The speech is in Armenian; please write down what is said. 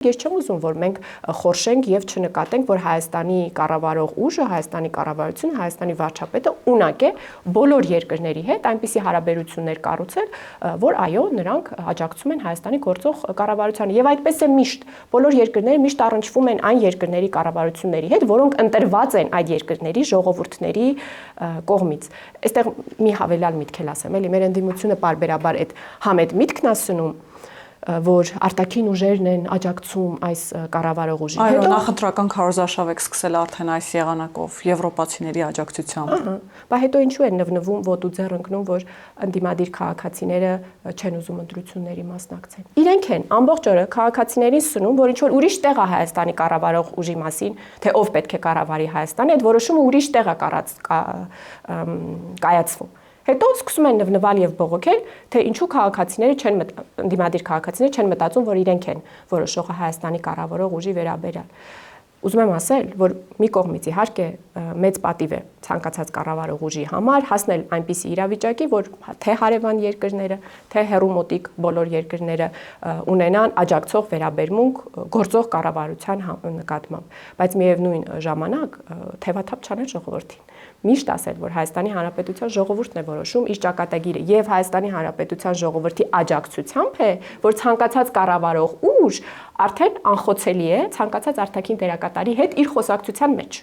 Ես չեմ ուզում, որ մենք խորշենք եւ չնկատենք, որ Հայաստանի կառավարող ուժը, Հայաստանի կառավարությունը, Հայաստանի վարչապետը ունակ է բոլոր երկրների հետ այնպիսի հարաբերություններ կառուցել, որ այո, նրանք աջակցում են Հայաստանի գործող կառավարությանը։ Եվ այդպես է միշտ։ Բոլոր երկրները միշտ առնչվում են այն երկրների կառավարությունների հետ, որոնք ընտրված են այդ երկրների ժողովուրդների կողմից։ Այստեղ մի հավելյալ միտք էլ ասեմ, էլի մեր ընդդիմությունը պարբերաբար այդ համետ միտքն ասնում, որ արտաքին ուժերն են աջակցում այս կառավարող ուժին։ Այո, նախընտրական քարոզարշավ եք սկսել արդեն այս եղանակով եվրոպացիների աջակցությամբ։ Բայց հետո ինչու են նվնվում ոտ ու ձեռ ընկնում, որ ընդդիմադիր քաղաքացիները չեն ուզում ընտրությունների մասնակցեն։ Իրենք են ամբողջ օրը քաղաքացիներին սնում, որ ինչ որ ուրիշ տեղ է Հայաստանի կառավարող ուժի մասին, թե ով պետք է կառավարի Հայաստանը, այդ որոշումը ուրիշ տեղ է կայացվում։ Հետո սկսում են նվնվալ եւ բողոքել, թե ինչու ընդդիմադիր քաղաքացիները չեն մտածում, որ իրենք են որոշողը Հայաստանի կառավարող ուժի վերաբերյալ։ Ուզում եմ ասել, որ մի կողմից իհարկե մեծ պատիվ է ցանկացած կառավարող ուժի համար հասնել այնպիսի իրավիճակի, որ թե հարևան երկրները, թե հեռու-մոտիկ բոլոր երկրները ունենան աջակցող վերաբերմունք գործող կառավարության նկատմամբ, բայց միևնույն ժամանակ թևաթափ չանել ժողովրդին։ Միշտ ասել, որ Հայաստանի Հանրապետության ժողովուրդն է որոշում իր ճակատագիրը եւ Հայաստանի Հանրապետության ժողովրդի աջակցությամբ է, որ ցանկացած կառավարող ուժ արդեն անխոցելի է ցանկացած արտաքին դերակատարի հետ իր խոսակցության մեջ։